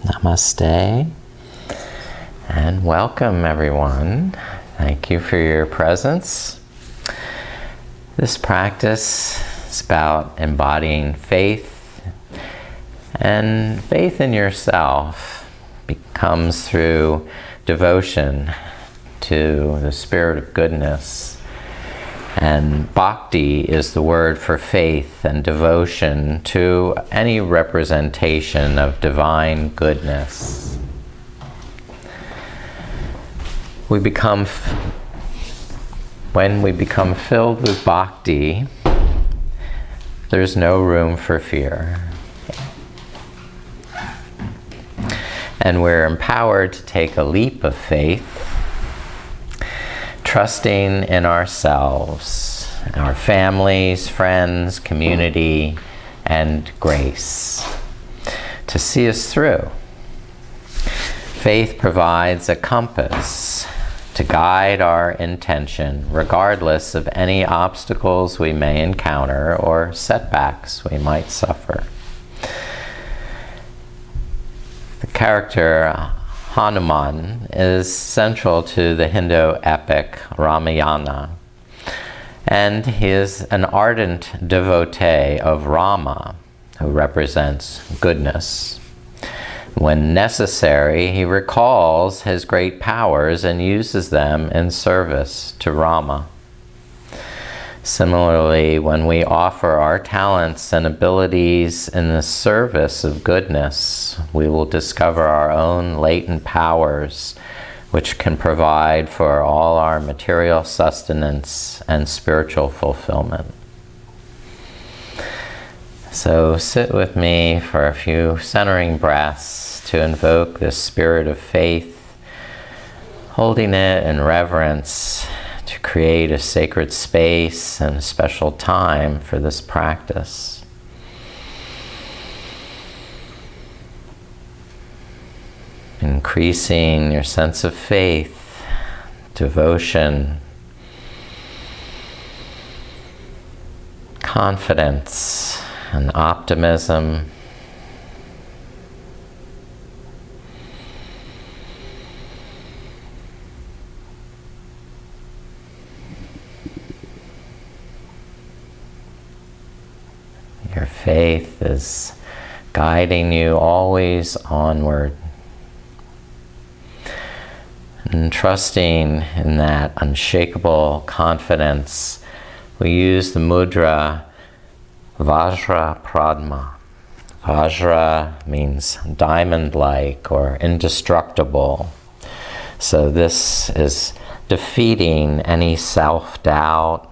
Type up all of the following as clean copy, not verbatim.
Namaste and welcome everyone. Thank you for your presence. This practice is about embodying faith, and faith in yourself comes through devotion to the spirit of goodness. And Bhakti is the word for faith and devotion to any representation of divine goodness. When we become filled with Bhakti, there's no room for fear. And we're empowered to take a leap of faith, trusting in ourselves, our families, friends, community, and grace to see us through. Faith provides a compass to guide our intention, regardless of any obstacles we may encounter or setbacks we might suffer. The character Hanuman is central to the Hindu epic Ramayana, and he is an ardent devotee of Rama, who represents goodness. When necessary, he recalls his great powers and uses them in service to Rama. Similarly, when we offer our talents and abilities in the service of goodness, we will discover our own latent powers, which can provide for all our material sustenance and spiritual fulfillment. So sit with me for a few centering breaths to invoke this spirit of faith, holding it in reverence, to create a sacred space and a special time for this practice. Increasing your sense of faith, devotion, confidence, and optimism. Your faith is guiding you always onward. And trusting in that unshakable confidence, we use the mudra Vajra Pradma. Vajra means diamond-like or indestructible. So this is defeating any self-doubt,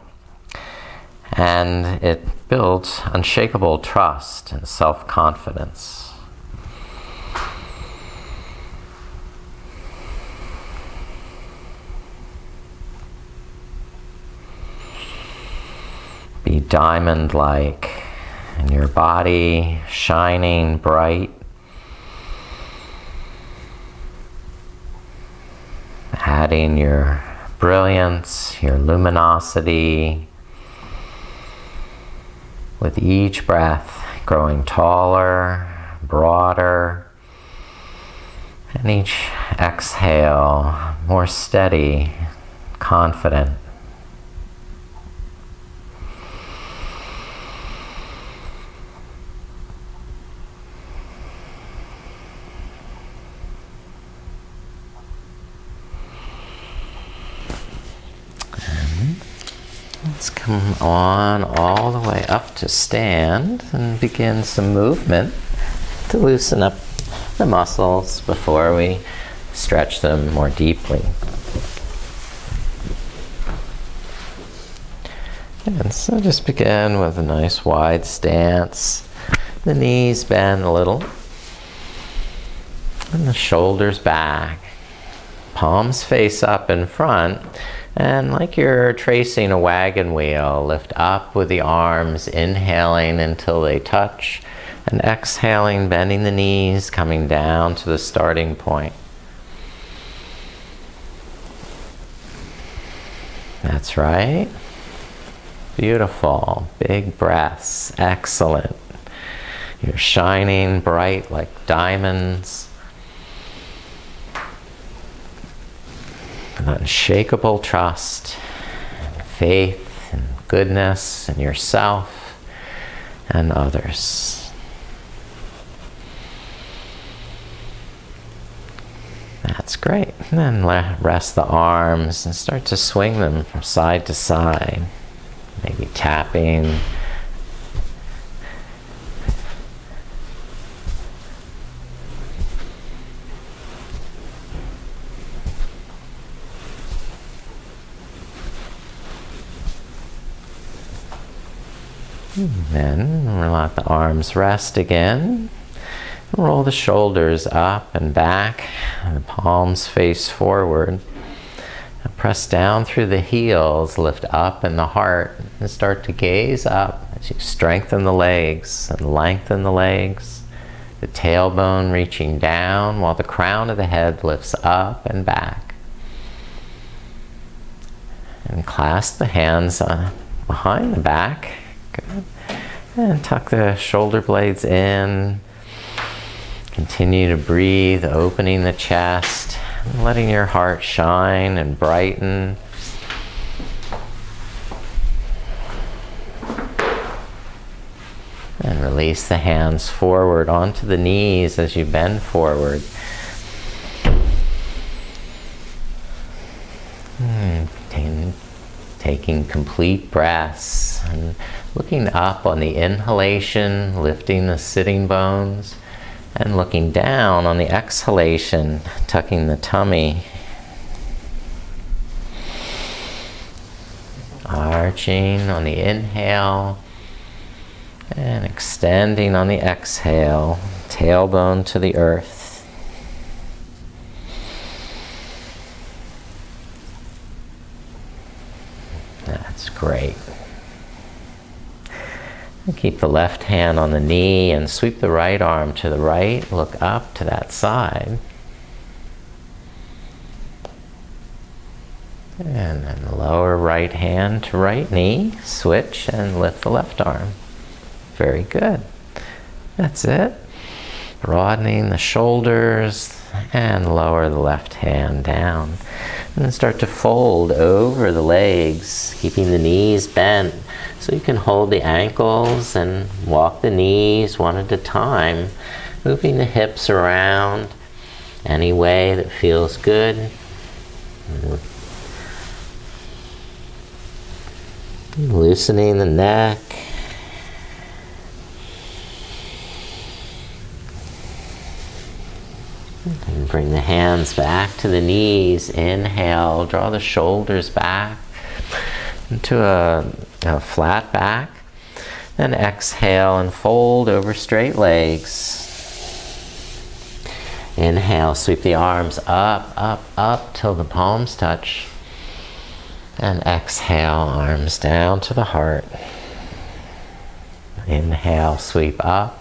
and it builds unshakable trust and self-confidence. Be diamond-like, and your body shining bright, adding your brilliance, your luminosity, with each breath growing taller, broader, and each exhale more steady, confident. Let's come on all the way up to stand and begin some movement to loosen up the muscles before we stretch them more deeply. And so just begin with a nice wide stance. The knees bend a little, and the shoulders back. Palms face up in front. And like you're tracing a wagon wheel, lift up with the arms, inhaling until they touch, and exhaling, bending the knees, coming down to the starting point. That's right. Beautiful. Big breaths. Excellent. You're shining bright like diamonds. an unshakable trust, and faith, and goodness in yourself and others. That's great. And then rest the arms and start to swing them from side to side. Maybe tapping. Then let the arms rest again. Roll the shoulders up and back, and the palms face forward. And press down through the heels, lift up in the heart, and start to gaze up as you strengthen the legs and lengthen the legs. The tailbone reaching down while the crown of the head lifts up and back. And clasp the hands behind the back. Good. And tuck the shoulder blades in. Continue to breathe, opening the chest, letting your heart shine and brighten. And release the hands forward onto the knees as you bend forward. Taking complete breaths and looking up on the inhalation, lifting the sitting bones, and looking down on the exhalation, tucking the tummy, arching on the inhale, and extending on the exhale, tailbone to the earth. That's great. And keep the left hand on the knee and sweep the right arm to the right. Look up to that side. And then the lower right hand to right knee. Switch and lift the left arm. Very good. That's it. Broadening the shoulders and lower the left hand down. And then start to fold over the legs, keeping the knees bent so you can hold the ankles and walk the knees one at a time, moving the hips around any way that feels good. Loosening the neck. And bring the hands back to the knees. Inhale, draw the shoulders back into a flat back. Then exhale and fold over straight legs. Inhale, sweep the arms up, up, up till the palms touch. And exhale, arms down to the heart. Inhale, sweep up.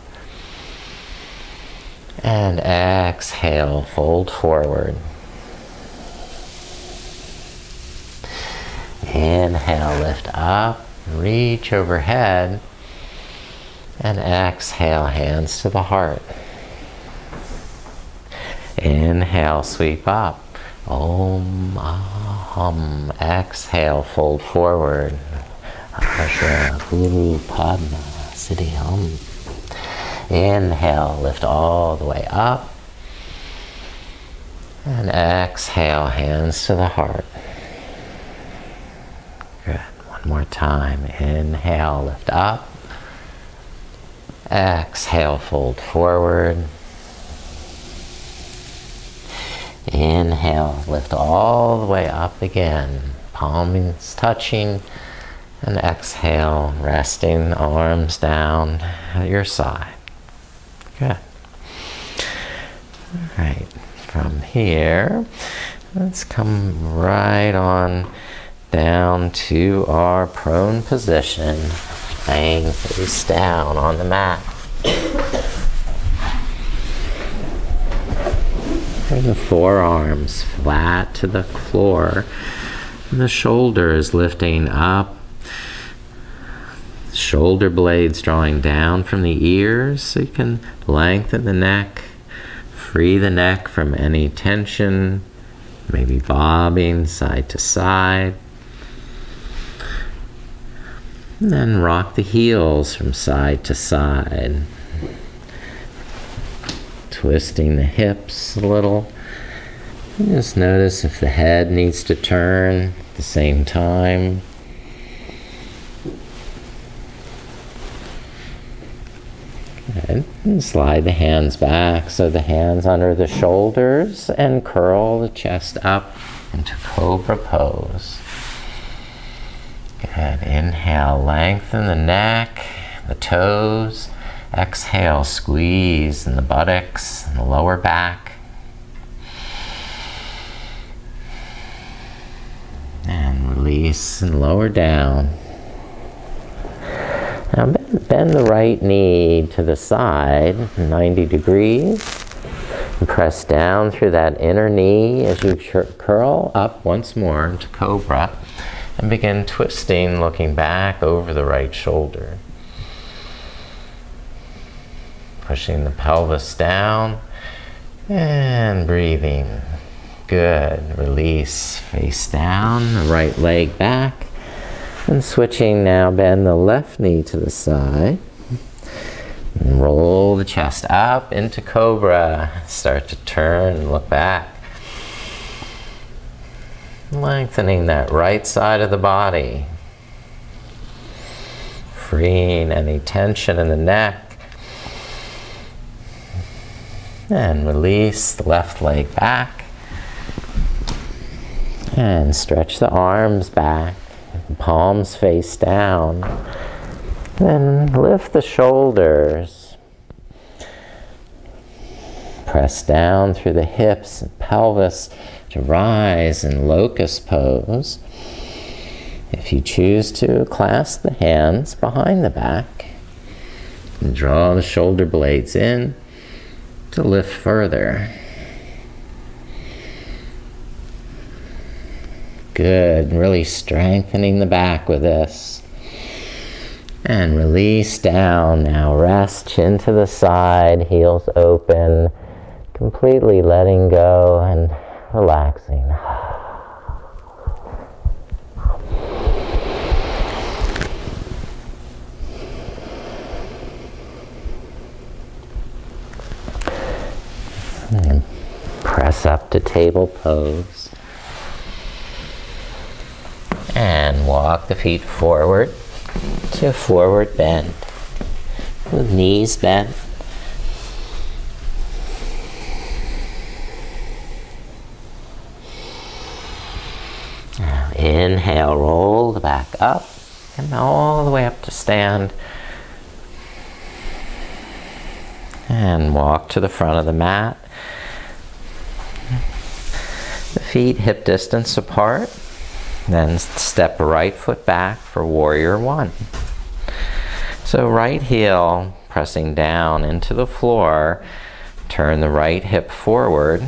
And exhale, fold forward. Inhale, lift up, reach overhead. And exhale, hands to the heart. Inhale, sweep up. Om, aham. Exhale, fold forward. Asha, Guru, Padma, Siddhi, Hum. Inhale, lift all the way up. And exhale, hands to the heart. Good. One more time. Inhale, lift up. Exhale, fold forward. Inhale, lift all the way up again. Palms touching. And exhale, resting arms down at your side. Good. All right. From here, let's come right on down to our prone position, laying face down on the mat. And the forearms flat to the floor, and the shoulders lifting up. Shoulder blades drawing down from the ears so you can lengthen the neck, free the neck from any tension, maybe bobbing side to side. And then rock the heels from side to side. Twisting the hips a little. And just notice if the head needs to turn at the same time. Good. And slide the hands back so the hands under the shoulders and curl the chest up into cobra pose. Good. Inhale, lengthen the neck, the toes. Exhale, squeeze in the buttocks and the lower back. And release and lower down. Now bend the right knee to the side, 90 degrees. And press down through that inner knee as you curl up once more into cobra. And begin twisting, looking back over the right shoulder. Pushing the pelvis down and breathing. Good. Release. Face down, the right leg back. And switching now, bend the left knee to the side. And roll the chest up into cobra. Start to turn and look back. Lengthening that right side of the body. Freeing any tension in the neck. And release the left leg back. And stretch the arms back. Palms face down. Then lift the shoulders. Press down through the hips and pelvis to rise in locust pose. If you choose to, clasp the hands behind the back. And draw the shoulder blades in to lift further. Good. Really strengthening the back with this. And release down. Now rest chin to the side, heels open, completely letting go and relaxing. And press up to table pose. And walk the feet forward to a forward bend with knees bent. Now inhale, roll the back up and all the way up to stand. And walk to the front of the mat. The feet hip distance apart. Then step right foot back for warrior one. So right heel pressing down into the floor. Turn the right hip forward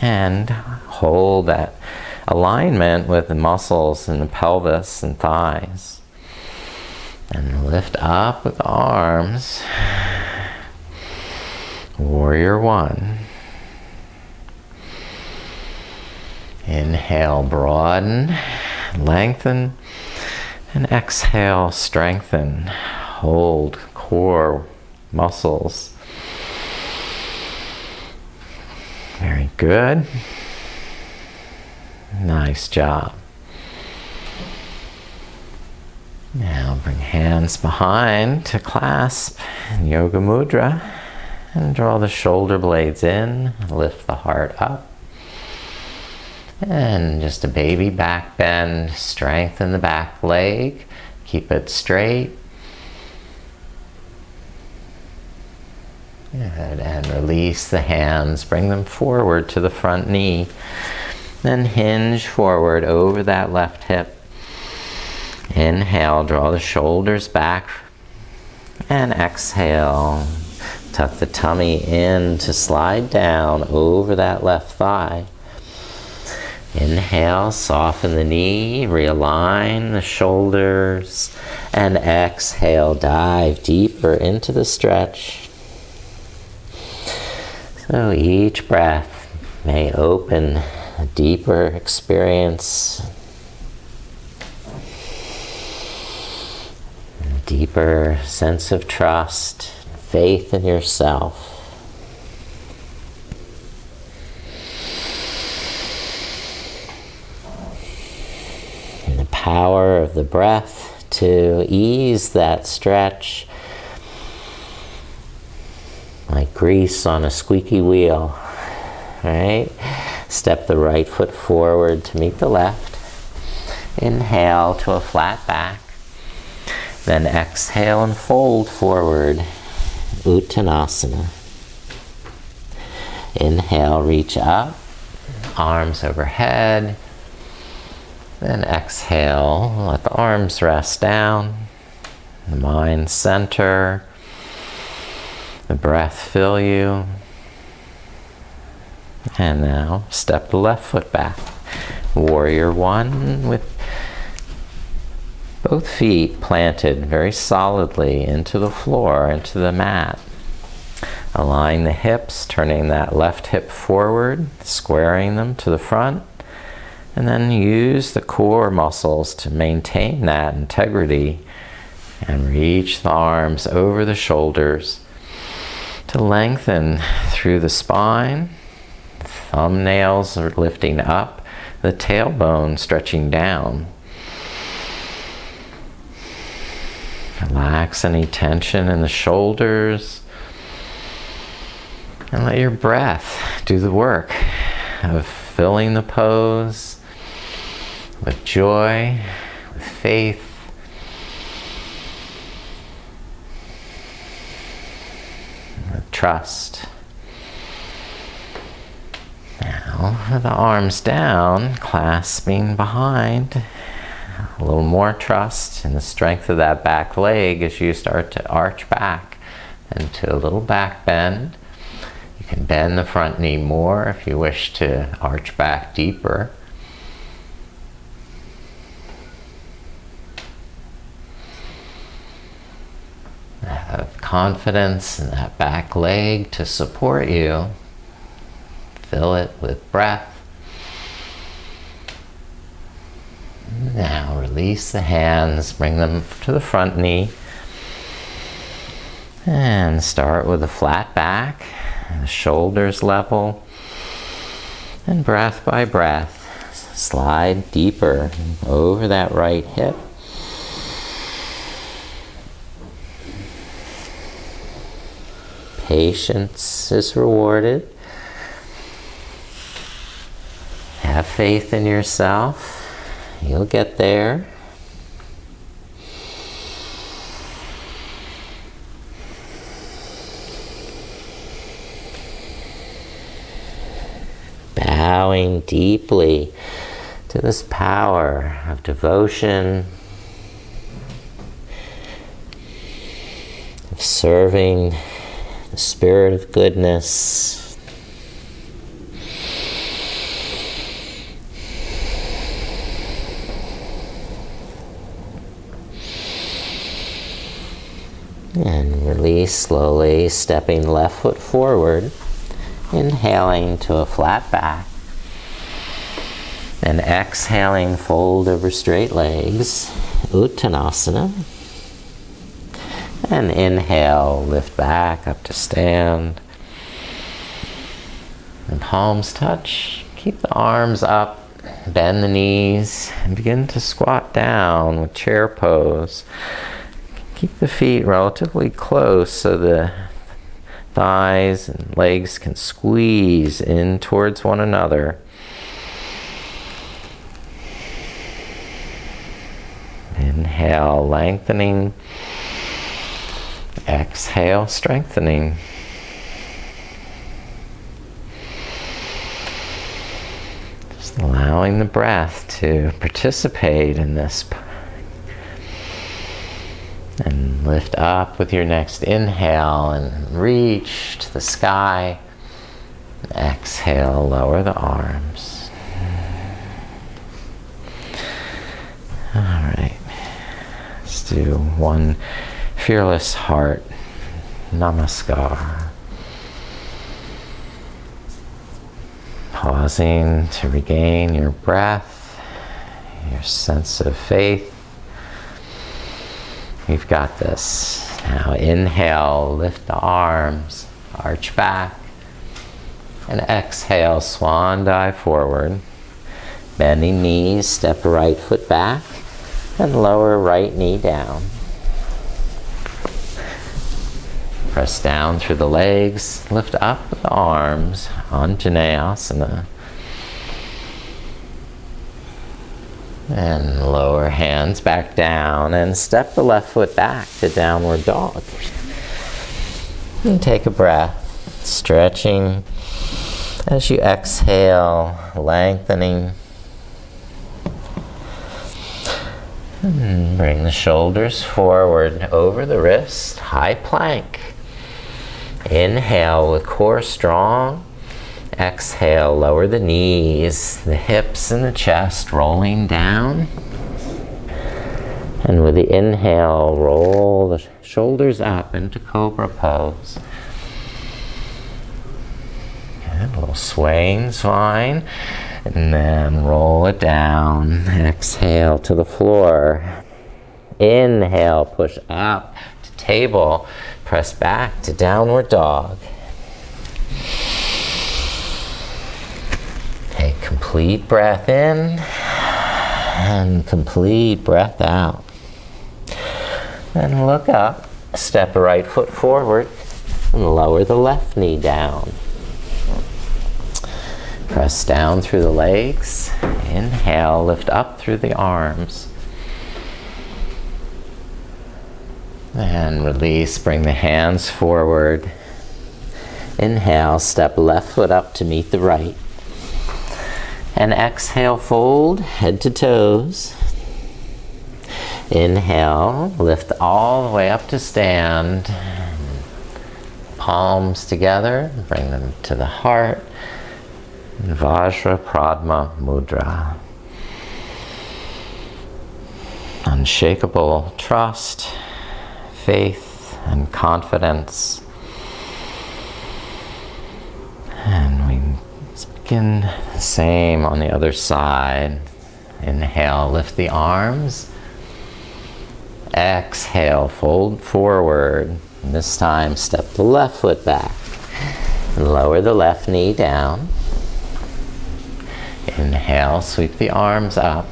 and hold that alignment with the muscles in the pelvis and thighs. And lift up with the arms. Warrior one. Inhale, broaden, lengthen, and exhale, strengthen. Hold core muscles. Very good. Nice job. Now bring hands behind to clasp in Yoga Mudra and draw the shoulder blades in, lift the heart up. And just a baby back bend, strengthen the back leg, keep it straight. Good, and release the hands, bring them forward to the front knee. Then hinge forward over that left hip. Inhale, draw the shoulders back. And exhale, tuck the tummy in to slide down over that left thigh. Inhale, soften the knee, realign the shoulders, and exhale, dive deeper into the stretch. So each breath may open a deeper experience, a deeper sense of trust, faith in yourself. And the power of the breath to ease that stretch, like grease on a squeaky wheel, right? Step the right foot forward to meet the left. Inhale to a flat back. Then exhale and fold forward, Uttanasana. Inhale, reach up, arms overhead. Then exhale, let the arms rest down, the mind center, the breath fill you. And now step the left foot back. Warrior one with both feet planted very solidly into the floor, into the mat. Align the hips, turning that left hip forward, squaring them to the front. And then use the core muscles to maintain that integrity and reach the arms over the shoulders to lengthen through the spine. Thumbnails are lifting up, the tailbone stretching down. Relax any tension in the shoulders and let your breath do the work of filling the pose with joy, with faith, with trust. Now, the arms down, clasping behind. A little more trust in the strength of that back leg as you start to arch back into a little back bend. You can bend the front knee more if you wish to arch back deeper. Have confidence in that back leg to support you. Fill it with breath. Now release the hands, bring them to the front knee. And start with a flat back, the shoulders level. And breath by breath, slide deeper over that right hip. Patience is rewarded. Have faith in yourself. You'll get there. Bowing deeply to this power of devotion, of serving the spirit of goodness. And release slowly, stepping left foot forward, inhaling to a flat back, and exhaling, fold over straight legs, Uttanasana. And inhale, lift back up to stand. And palms touch. Keep the arms up, bend the knees, and begin to squat down with chair pose. Keep the feet relatively close so the thighs and legs can squeeze in towards one another. Inhale, lengthening. Exhale, strengthening. Just allowing the breath to participate in this. And lift up with your next inhale and reach to the sky. Exhale, lower the arms. All right. Let's do one fearless heart. Namaskar. Pause. pausing to regain your breath, your sense of faith. You've got this. Now inhale, lift the arms, arch back. And exhale, swan dive forward. Bending knees, step right foot back and lower right knee down. Press down through the legs, lift up with the arms, Anjaneyasana. And lower hands back down and step the left foot back to downward dog. And take a breath, stretching as you exhale, lengthening. And bring the shoulders forward over the wrist, high plank. Inhale with core strong. Exhale, lower the knees, the hips and the chest rolling down. And with the inhale, roll the shoulders up into cobra pose. A little swaying's fine. And then roll it down. Exhale to the floor. Inhale, push up to table. Press back to downward dog. Take complete breath in and complete breath out. And look up. Step the right foot forward and lower the left knee down. Press down through the legs. Inhale, lift up through the arms. And release, bring the hands forward. Inhale, step left foot up to meet the right. And exhale, fold, head to toes. Inhale, lift all the way up to stand. Palms together, bring them to the heart. Vajra Pradma Mudra. Unshakable trust, faith, and confidence. And we begin the same on the other side. Inhale, lift the arms. Exhale, fold forward. And this time, step the left foot back. And lower the left knee down. Inhale, sweep the arms up.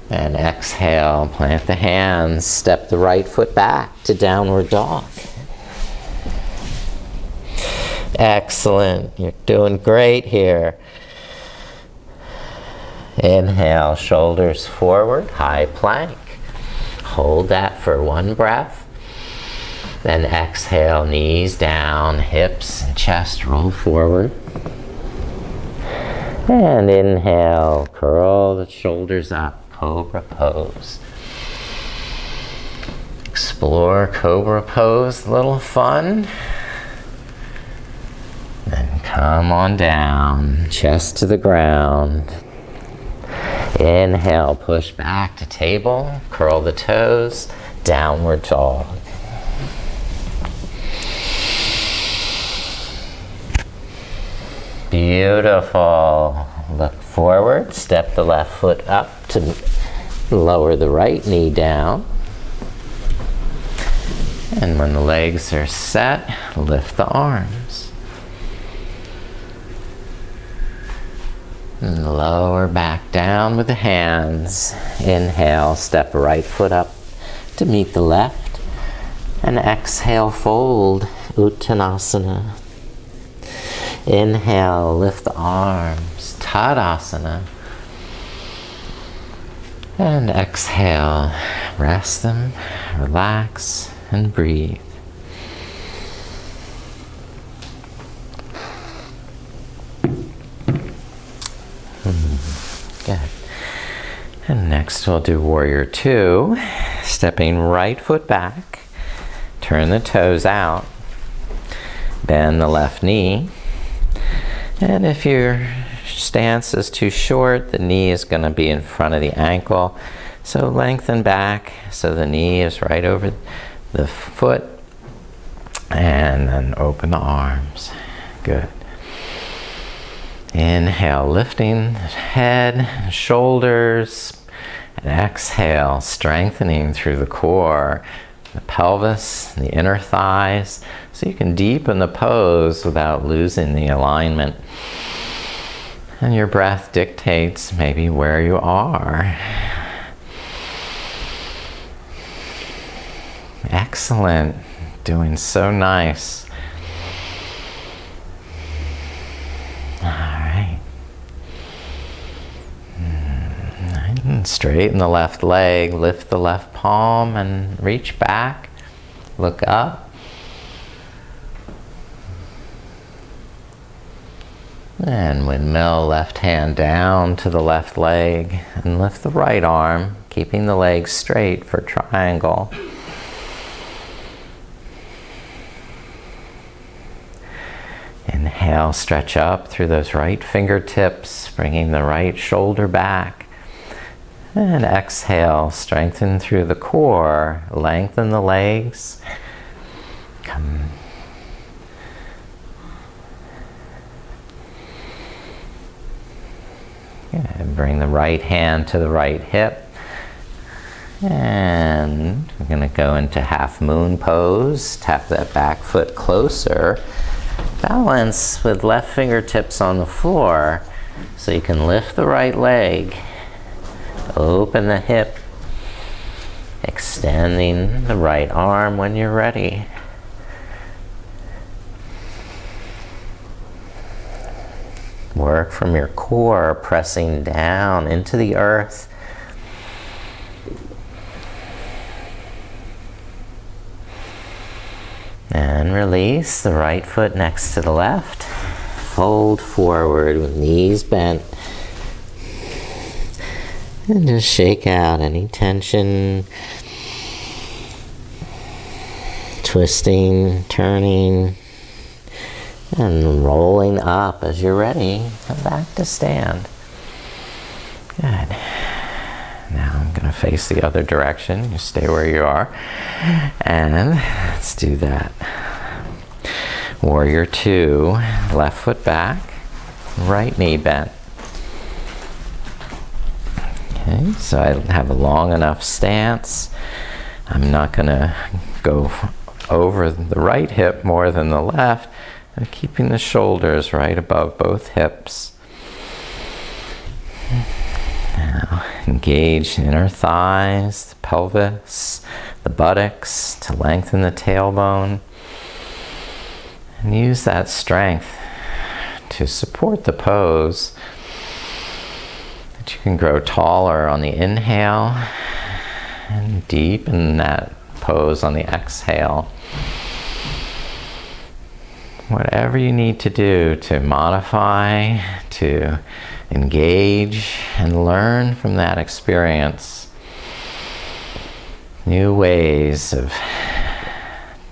And exhale, plant the hands, step the right foot back to downward dog. Excellent, you're doing great here. Inhale, shoulders forward, high plank. Hold that for one breath. Then exhale, knees down, hips and chest roll forward. And inhale, curl the shoulders up, cobra pose. Explore cobra pose, a little fun. Then come on down, chest to the ground. Inhale, push back to table, curl the toes, downward dog. Beautiful. Look forward, step the left foot up to lower the right knee down. And when the legs are set, lift the arms. And lower back down with the hands. Inhale, step right foot up to meet the left. And exhale, fold, Uttanasana. Inhale, lift the arms, Tadasana. And exhale, rest them, relax, and breathe. Good. And next we'll do Warrior Two, stepping right foot back, turn the toes out, bend the left knee. And if your stance is too short, the knee is going to be in front of the ankle. So lengthen back so the knee is right over the foot. And then open the arms. Good. Inhale, lifting head, shoulders, and exhale, strengthening through the core, the pelvis, the inner thighs, so you can deepen the pose without losing the alignment. And your breath dictates maybe where you are. Excellent. Doing so nice. All right. And straighten the left leg, lift the left palm and reach back. Look up. And windmill, left hand down to the left leg and lift the right arm, keeping the leg straight for triangle. Inhale, stretch up through those right fingertips, bringing the right shoulder back. And exhale, strengthen through the core, lengthen the legs. Come. And bring the right hand to the right hip. And we're going to go into half moon pose. Tap that back foot closer. Balance with left fingertips on the floor so you can lift the right leg. Open the hip. Extending the right arm when you're ready. Work from your core, pressing down into the earth. And release the right foot next to the left. Fold forward with knees bent. And just shake out any tension. Twisting, turning. And rolling up as you're ready. Come back to stand. Good. Now I'm going to face the other direction. You stay where you are. And let's do that. Warrior 2. Left foot back. Right knee bent. Okay, so I have a long enough stance. I'm not going to go over the right hip more than the left. And keeping the shoulders right above both hips. Now, engage the inner thighs, the pelvis, the buttocks to lengthen the tailbone. And use that strength to support the pose. That you can grow taller on the inhale and deepen that pose on the exhale. Whatever you need to do to modify, to engage and learn from that experience. New ways of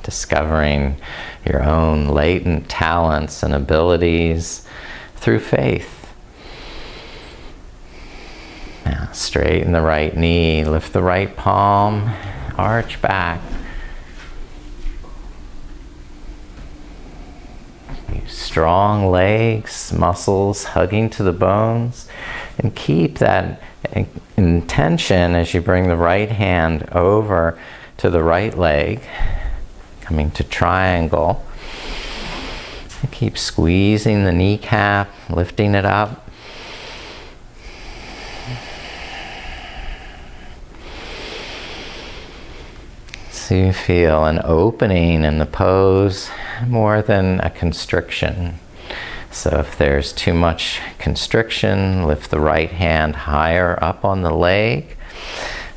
discovering your own latent talents and abilities through faith. Now, straighten the right knee, lift the right palm, arch back. Strong legs, muscles hugging to the bones, and keep that intention as you bring the right hand over to the right leg, coming to triangle. And keep squeezing the kneecap, lifting it up. So you feel an opening in the pose more than a constriction. So if there's too much constriction, lift the right hand higher up on the leg,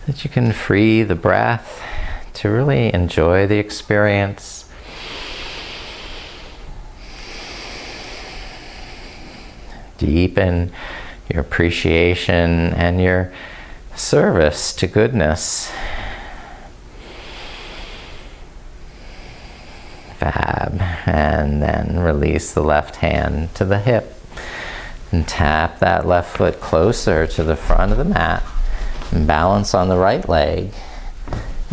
that you can free the breath to really enjoy the experience. Deepen your appreciation and your service to goodness. Fab. And then release the left hand to the hip and tap that left foot closer to the front of the mat and balance on the right leg.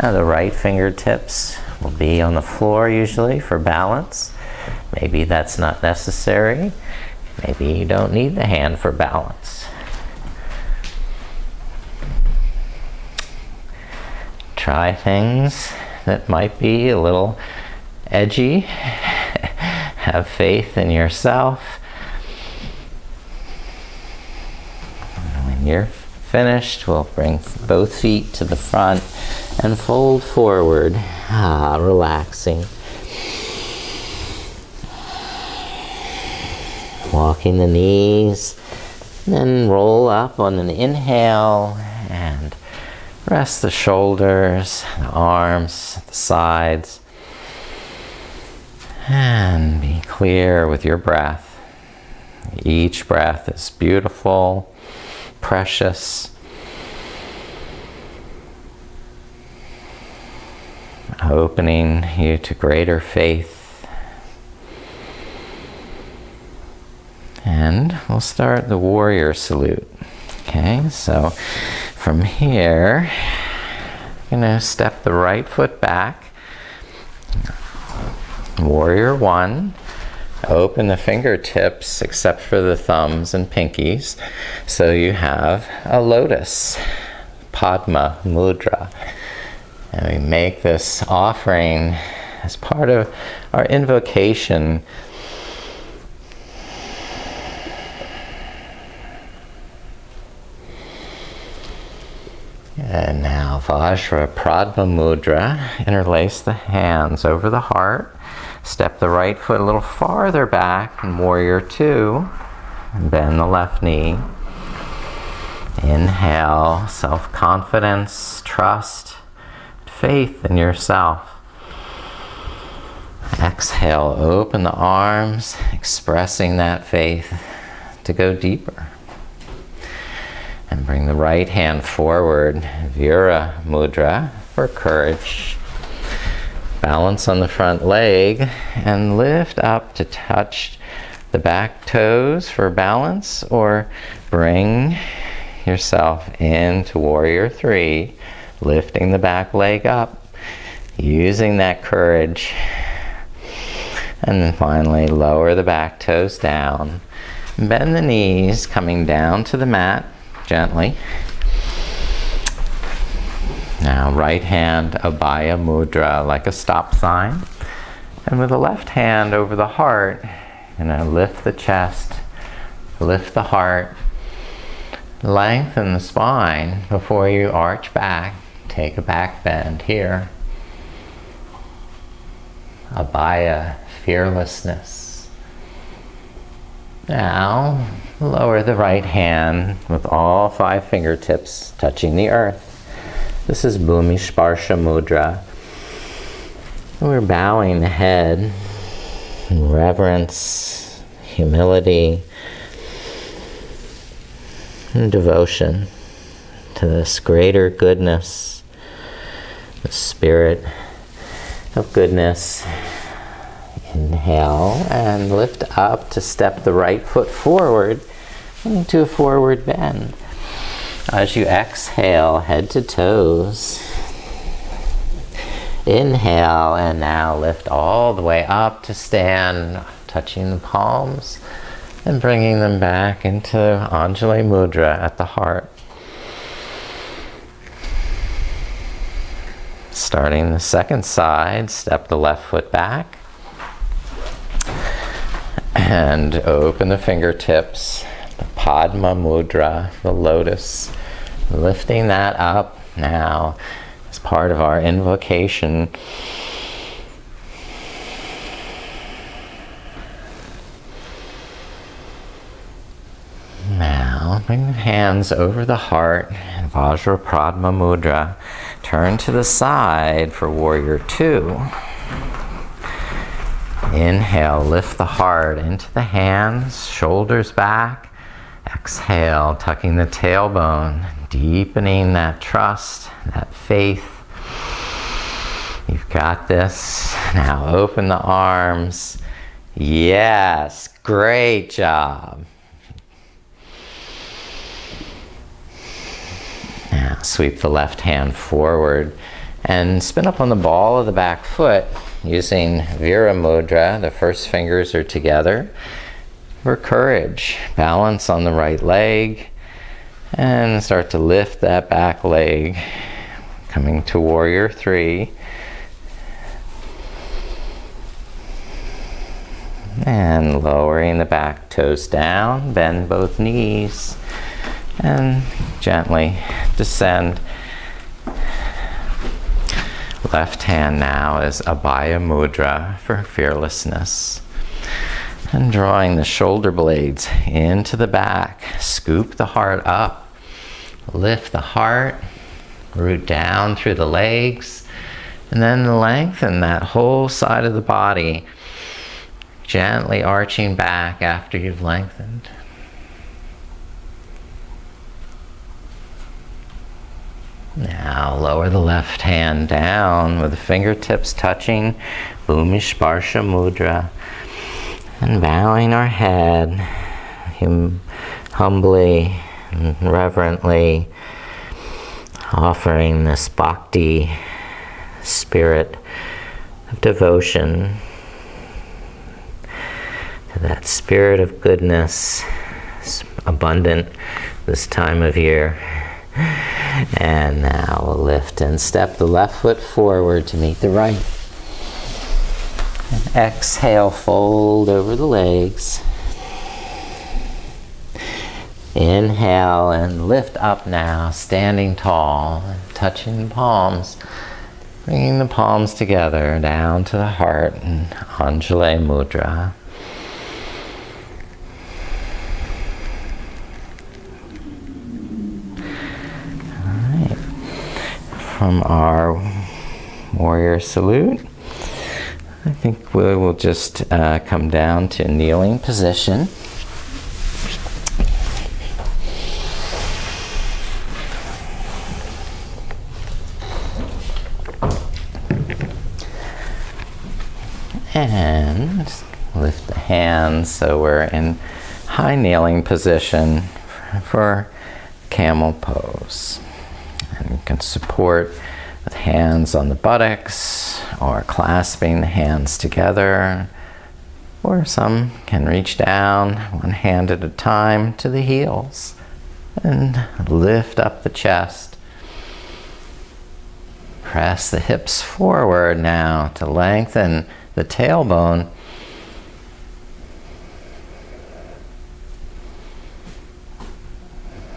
Now the right fingertips will be on the floor usually for balance. Maybe that's not necessary. Maybe you don't need the hand for balance. Try things that might be a little edgy. Have faith in yourself. When you're finished, we'll bring both feet to the front and fold forward, relaxing. Walking the knees, then roll up on an inhale and rest the shoulders, the arms, the sides, and be clear with your breath. Each breath is beautiful, precious, opening you to greater faith. And we'll start the warrior salute. Okay, so from here, you're going to step the right foot back. Warrior one. Open the fingertips except for the thumbs and pinkies. So you have a lotus, Padma Mudra. And we make this offering as part of our invocation. And now Vajra Pradma Mudra. Interlace the hands over the heart. Step the right foot a little farther back in Warrior Two. And bend the left knee. Inhale, self-confidence, trust, faith in yourself. Exhale, open the arms, expressing that faith to go deeper. And bring the right hand forward, Vira Mudra, for courage. Balance on the front leg and lift up to touch the back toes for balance, or bring yourself into Warrior Three, lifting the back leg up, using that courage. And then finally lower the back toes down. Bend the knees, coming down to the mat gently. Now right hand Abhaya Mudra, like a stop sign. And with the left hand over the heart, you're going to lift the chest, lift the heart, lengthen the spine before you arch back. Take a back bend here. Abhaya, fearlessness. Now, lower the right hand with all 5 fingertips touching the earth. This is Bhumi Sparsha Mudra. We're bowing the head in reverence, humility, and devotion to this greater goodness, the spirit of goodness. Inhale and lift up to step the right foot forward into a forward bend. As you exhale, head to toes. Inhale and now lift all the way up to stand, touching the palms and bringing them back into Anjali Mudra at the heart. Starting the second side, step the left foot back and open the fingertips, the Padma Mudra, the lotus, lifting that up now as part of our invocation. Now bring the hands over the heart in Vajra Pradma Mudra. Turn to the side for Warrior Two. Inhale, lift the heart into the hands, shoulders back. Exhale, tucking the tailbone, deepening that trust, that faith. You've got this. Now open the arms. Yes, great job. Now sweep the left hand forward and spin up on the ball of the back foot using Vira Mudra. The first fingers are together. for courage. Balance on the right leg and start to lift that back leg, coming to warrior 3. And lowering the back toes down, bend both knees, and gently descend. Left hand now is Abhaya Mudra for fearlessness. And drawing the shoulder blades into the back, scoop the heart up, lift the heart, root down through the legs, and then lengthen that whole side of the body, gently arching back after you've lengthened. Now lower the left hand down with the fingertips touching Bhumisparsha Mudra, and bowing our head humbly and reverently, offering this Bhakti spirit of devotion to that spirit of goodness, abundant this time of year. And now we'll lift and step the left foot forward to meet the right. And exhale, fold over the legs. Inhale and lift up now, standing tall, touching the palms, bringing the palms together down to the heart in Anjali Mudra. From our warrior salute, I think we will just come down to kneeling position. And lift the hands so we're in high kneeling position for camel pose. And you can support with hands on the buttocks or clasping the hands together, or some can reach down one hand at a time to the heels and lift up the chest. Press the hips forward now to lengthen the tailbone.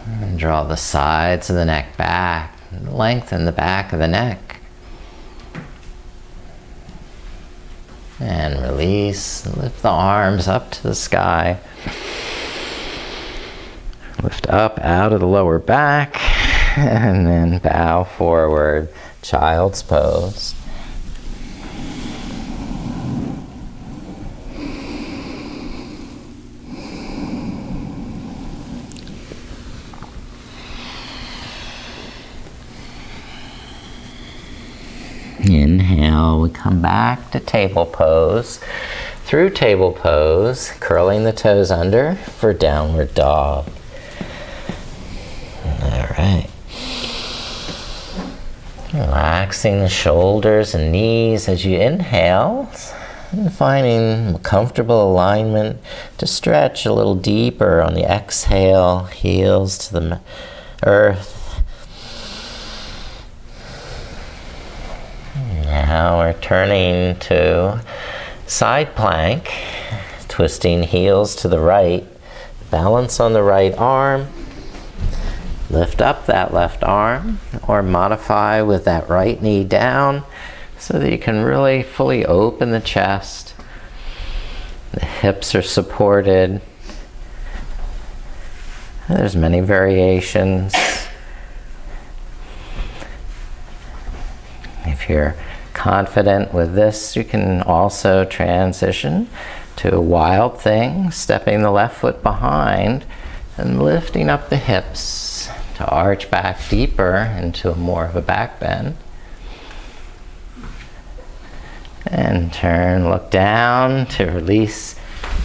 And draw the sides of the neck back. Lengthen the back of the neck. And release. Lift the arms up to the sky. Lift up out of the lower back. And then bow forward. Child's pose. Inhale, we come back to table pose. Through table pose, curling the toes under for downward dog. All right. Relaxing the shoulders and knees as you inhale, and finding a comfortable alignment to stretch a little deeper on the exhale, heels to the earth. Now we're turning to side plank, twisting heels to the right, balance on the right arm, lift up that left arm, or modify with that right knee down so that you can really fully open the chest. The hips are supported. There's many variations. If you're confident with this, you can also transition to a wild thing, stepping the left foot behind and lifting up the hips to arch back deeper into more of a back bend. And turn, look down to release,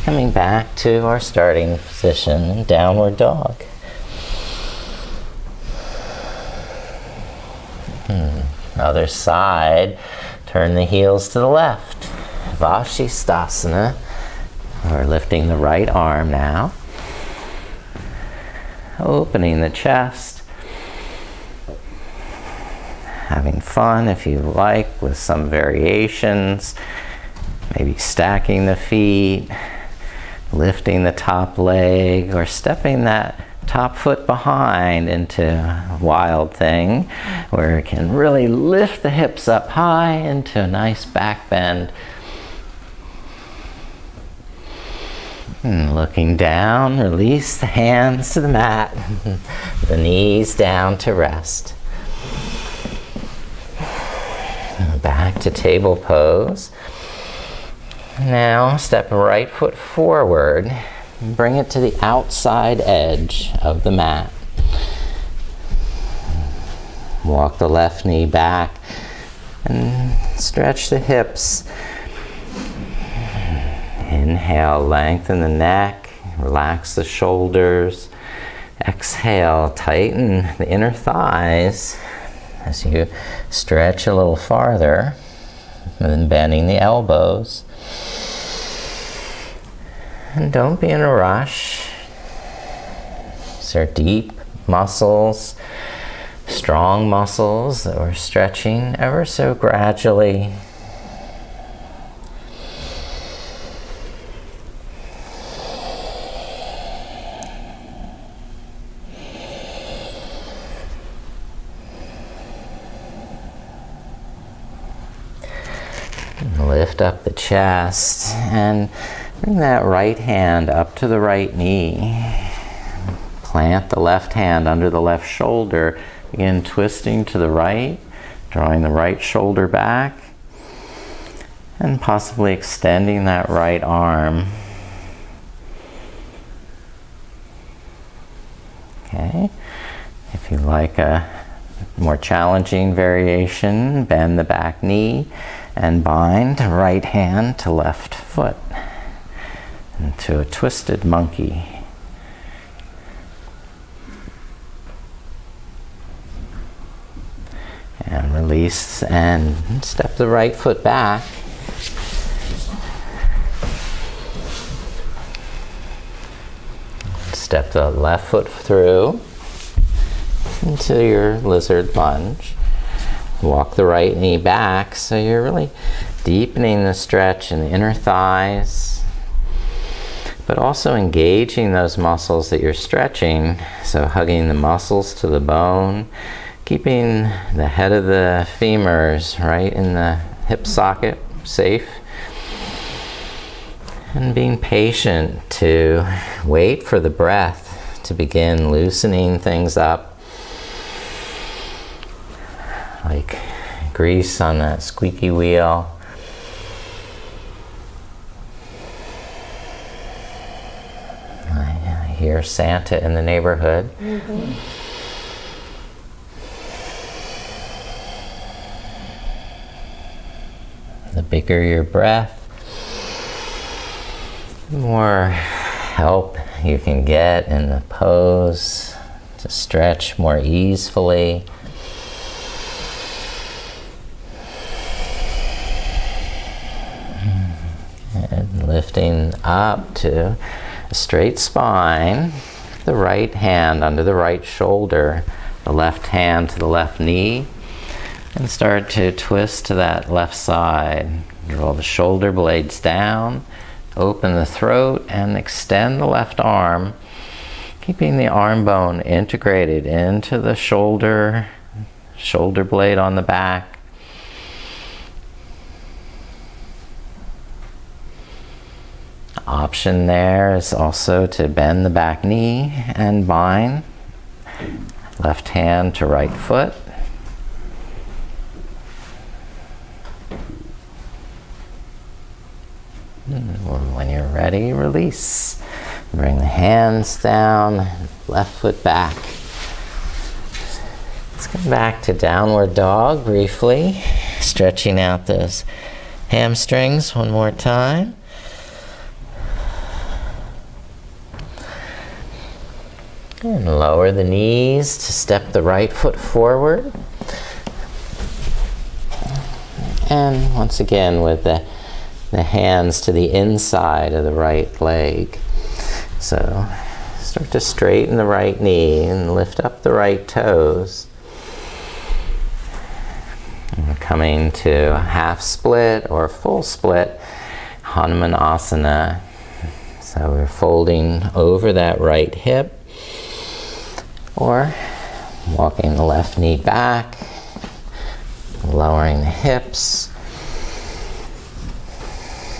coming back to our starting position, downward dog. Other side, turn the heels to the left. Vashisthasana, or Lifting the right arm now. Opening the chest. Having fun, if you like, with some variations. Maybe stacking the feet, lifting the top leg, or stepping that top foot behind into a wild thing where it can really lift the hips up high into a nice back bend. And looking down, release the hands to the mat, the knees down to rest. Back to table pose. Now step right foot forward. Bring it to the outside edge of the mat. Walk the left knee back and stretch the hips. Inhale, lengthen the neck, relax the shoulders. Exhale, tighten the inner thighs as you stretch a little farther, and then bending the elbows. And don't be in a rush. These are deep muscles, strong muscles that we're stretching ever so gradually. Lift up the chest and bring that right hand up to the right knee. Plant the left hand under the left shoulder. Begin twisting to the right, drawing the right shoulder back, and possibly extending that right arm. Okay. If you like a more challenging variation, bend the back knee and bind the right hand to left foot into a twisted monkey. And release and step the right foot back. Step the left foot through into your lizard lunge. Walk the right knee back, so you're really deepening the stretch in the inner thighs, but also engaging those muscles that you're stretching, so hugging the muscles to the bone, keeping the head of the femurs right in the hip socket, safe, and being patient to wait for the breath to begin loosening things up. Like grease on that squeaky wheel. I hear Santa in the neighborhood. Mm-hmm. The bigger your breath, the more help you can get in the pose to stretch more easily. And lifting up to a straight spine, the right hand under the right shoulder, the left hand to the left knee, and start to twist to that left side. Roll the shoulder blades down, open the throat, and extend the left arm, keeping the arm bone integrated into the shoulder blade on the back. Option there is also to bend the back knee and bind. Left hand to right foot. When you're ready, release. Bring the hands down, left foot back. Let's come back to downward dog briefly, stretching out those hamstrings one more time. And lower the knees to step the right foot forward. And once again, with the the hands to the inside of the right leg. So start to straighten the right knee and lift up the right toes. And we're coming to half split or full split Hanuman asana. So we're folding over that right hip, or walking the left knee back, lowering the hips,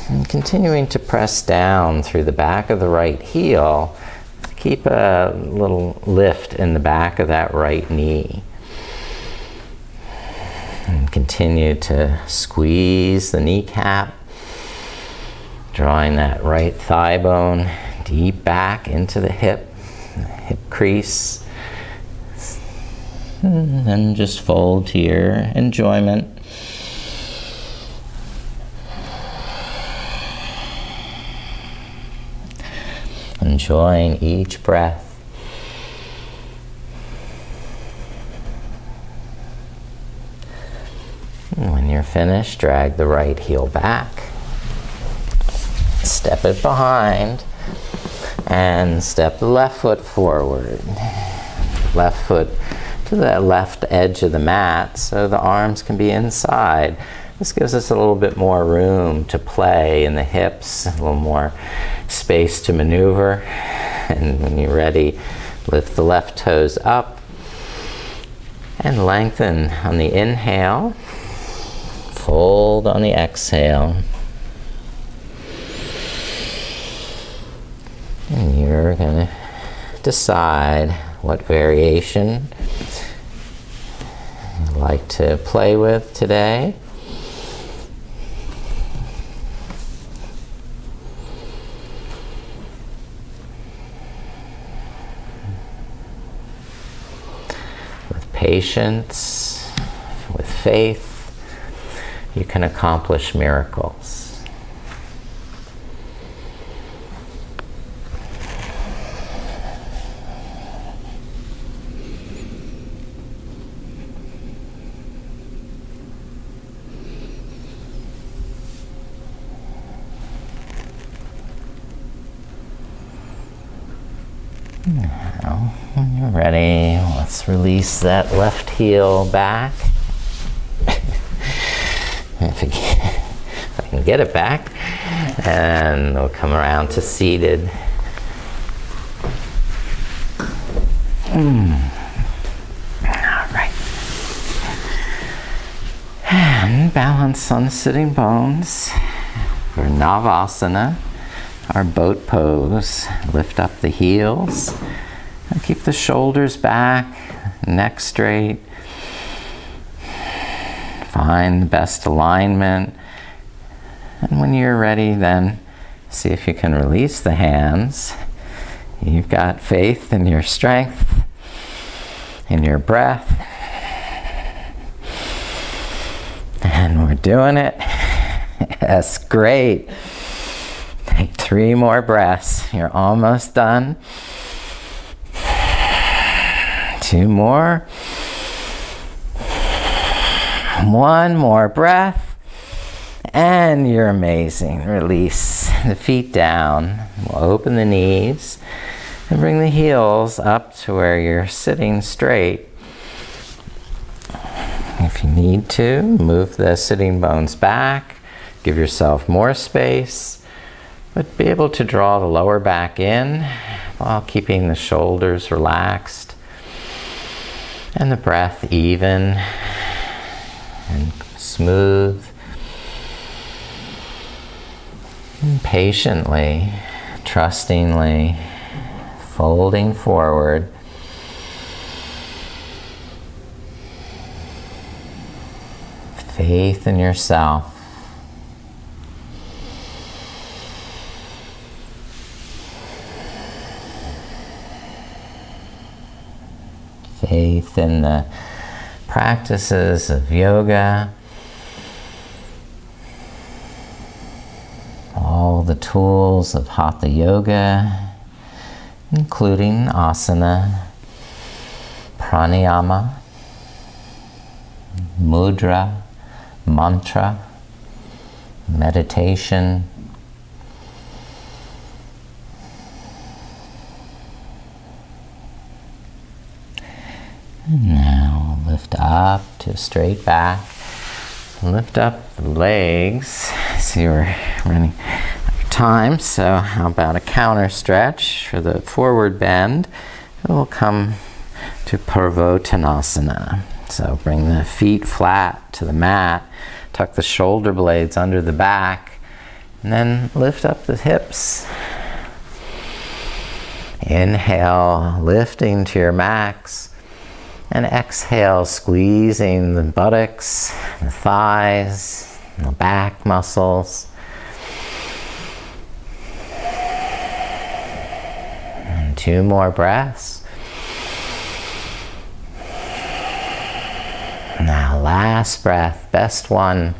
and continuing to press down through the back of the right heel. Keep a little lift in the back of that right knee. And continue to squeeze the kneecap, drawing that right thigh bone deep back into the hip crease. And then just fold to your enjoyment. Enjoying each breath. And when you're finished, drag the right heel back. Step it behind. And step the left foot forward. Left foot to the left edge of the mat so the arms can be inside. This gives us a little bit more room to play in the hips, a little more space to maneuver. And when you're ready, lift the left toes up and lengthen on the inhale, fold on the exhale. And you're going to decide what variation you'd like to play with today. With patience, with faith, you can accomplish miracles. Now, when you're ready, let's release that left heel back. if I can get it back. And we'll come around to seated. Alright. And balance on the sitting bones for Navasana. Our boat pose. Lift up the heels and keep the shoulders back, neck straight. Find the best alignment. And when you're ready, then see if you can release the hands. You've got faith in your strength, in your breath. And we're doing it. Yes, great. Take 3 more breaths. You're almost done. 2 more. 1 more breath. And you're amazing. Release the feet down. We'll open the knees and bring the heels up to where you're sitting straight. If you need to, move the sitting bones back. Give yourself more space. But be able to draw the lower back in while keeping the shoulders relaxed and the breath even and smooth. And patiently, trustingly, folding forward. Faith in yourself. Faith in the practices of yoga, all the tools of Hatha Yoga, including asana, pranayama, mudra, mantra, meditation. And now lift up to a straight back. Lift up the legs. See, we're running out of time, so how about a counter stretch for the forward bend? We'll come to Parvottanasana. So bring the feet flat to the mat, tuck the shoulder blades under the back, and then lift up the hips. Inhale, lifting to your max. And exhale, squeezing the buttocks, the thighs, the back muscles. And 2 more breaths. Now last breath, best one.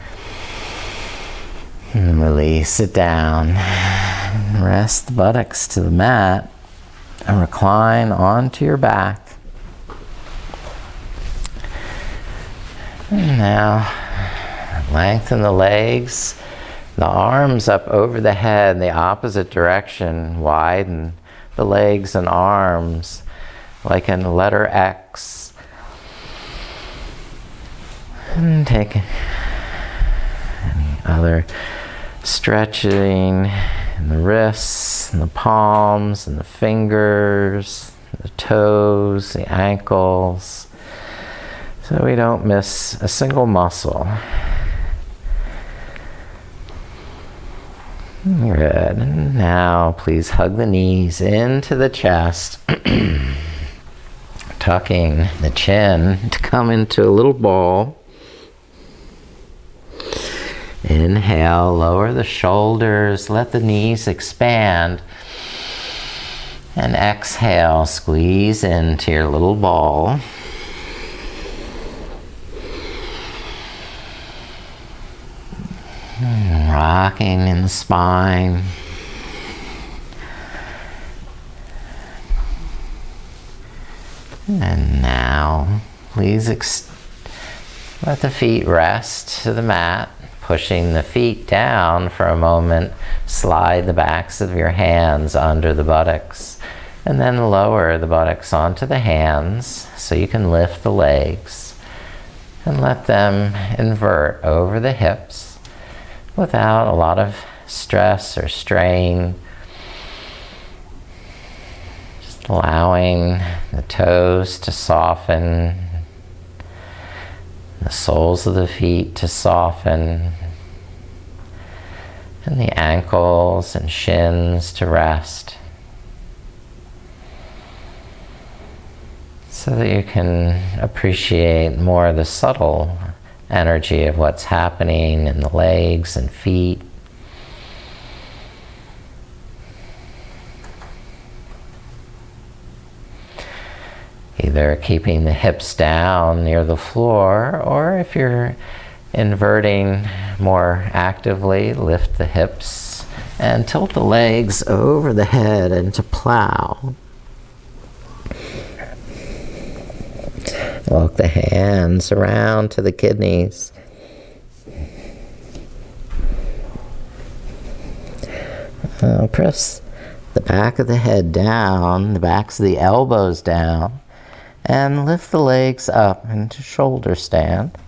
And release it down. Rest the buttocks to the mat and recline onto your back. And now lengthen the legs, the arms up over the head in the opposite direction. Widen the legs and arms like in the letter X. And take any other stretching in the wrists and the palms and the fingers, the toes, the ankles, so we don't miss a single muscle. Good. Now please hug the knees into the chest, tucking the chin to come into a little ball. Inhale, lower the shoulders, let the knees expand. And exhale, squeeze into your little ball. Rocking in the spine. And now, please let the feet rest to the mat, pushing the feet down for a moment. Slide the backs of your hands under the buttocks, and then lower the buttocks onto the hands so you can lift the legs and let them invert over the hips without a lot of stress or strain. Just allowing the toes to soften, the soles of the feet to soften, and the ankles and shins to rest, so that you can appreciate more of the subtle energy of what's happening in the legs and feet. Either keeping the hips down near the floor, or if you're inverting more actively, lift the hips and tilt the legs over the head into plow. Walk the hands around to the kidneys. Press the back of the head down, the backs of the elbows down, and lift the legs up into shoulder stand.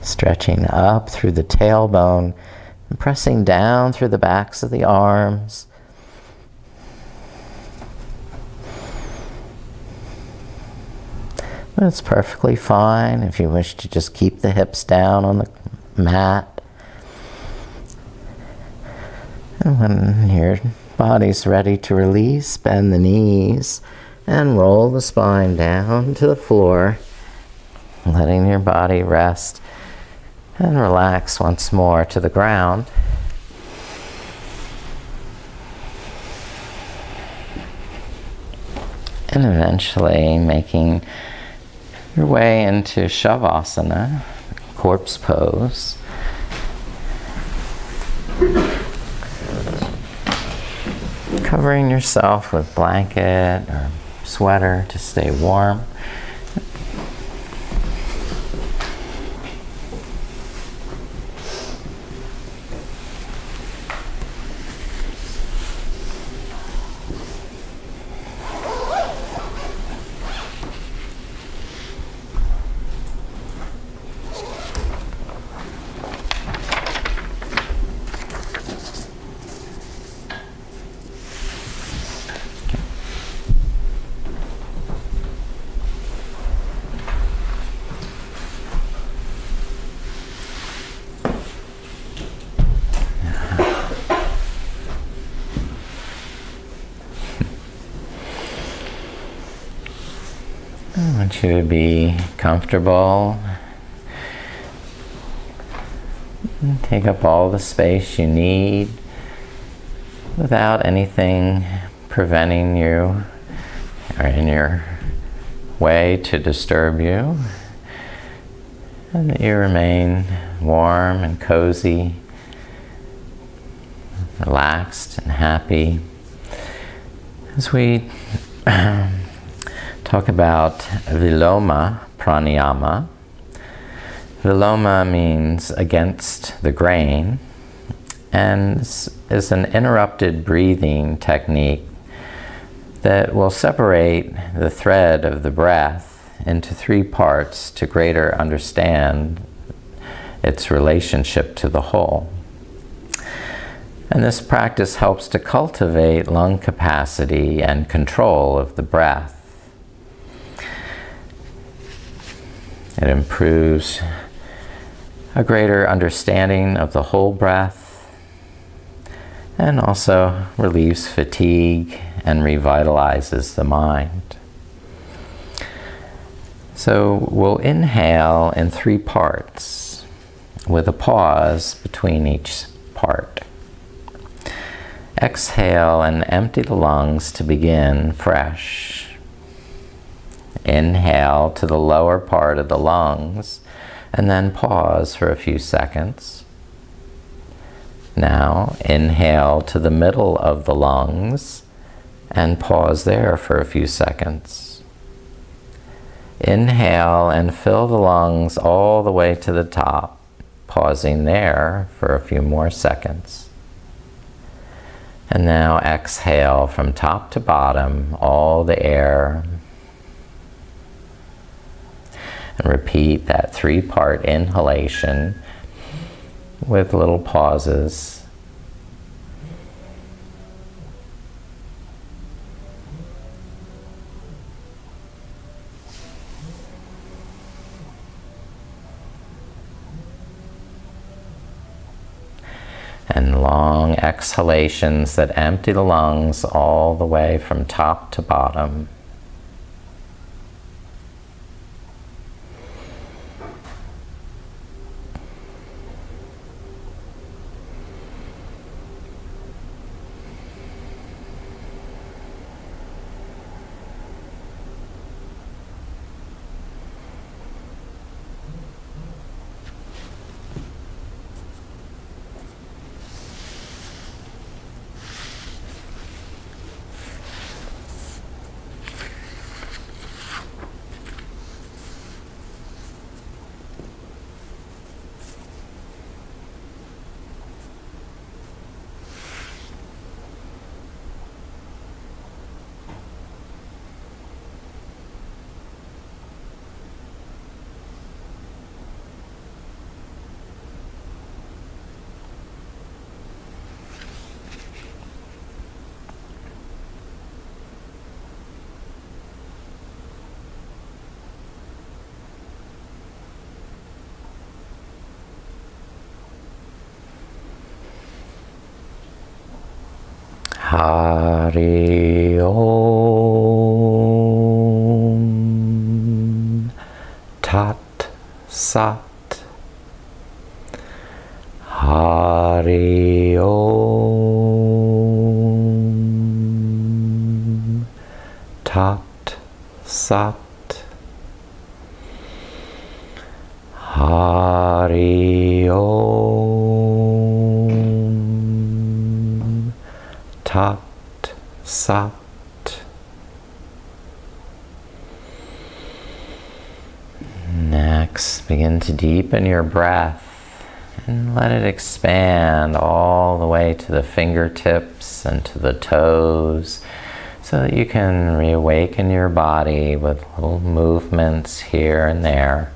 Stretching up through the tailbone and pressing down through the backs of the arms. But it's perfectly fine if you wish to just keep the hips down on the mat. And when your body's ready to release, bend the knees and roll the spine down to the floor, letting your body rest and relax once more to the ground. And eventually making your way into Shavasana, corpse pose. Covering yourself with blanket or sweater to stay warm. want you to be comfortable. Take up all the space you need without anything preventing you or in your way to disturb you. And that you remain warm and cozy, relaxed and happy. As we talk about viloma pranayama. Viloma means against the grain, and is an interrupted breathing technique that will separate the thread of the breath into three parts to greater understand its relationship to the whole. And this practice helps to cultivate lung capacity and control of the breath. It improves a greater understanding of the whole breath and also relieves fatigue and revitalizes the mind. So we'll inhale in three parts with a pause between each part. Exhale and empty the lungs to begin fresh. Inhale to the lower part of the lungs and then pause for a few seconds. Now inhale to the middle of the lungs and pause there for a few seconds. Inhale and fill the lungs all the way to the top, pausing there for a few more seconds. And now exhale from top to bottom all the air. And repeat that three-part inhalation with little pauses. And long exhalations that empty the lungs all the way from top to bottom. Hari Om Tat Sat. Hari Om Tat Sat. Hari Om Tat Sat. Next, begin to deepen your breath and let it expand all the way to the fingertips and to the toes so that you can reawaken your body with little movements here and there.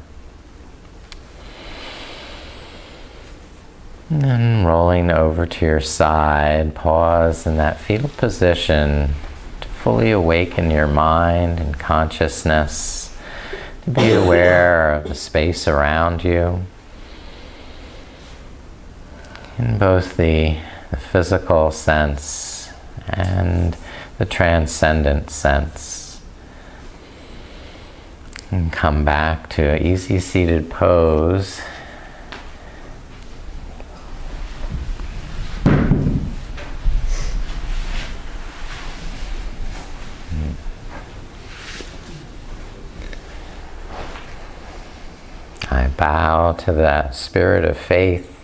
And then rolling over to your side, pause in that fetal position to fully awaken your mind and consciousness, to be aware of the space around you, in both the physical sense and the transcendent sense. And come back to an easy seated pose. I bow to the spirit of faith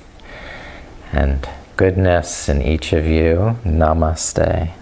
and goodness in each of you. Namaste.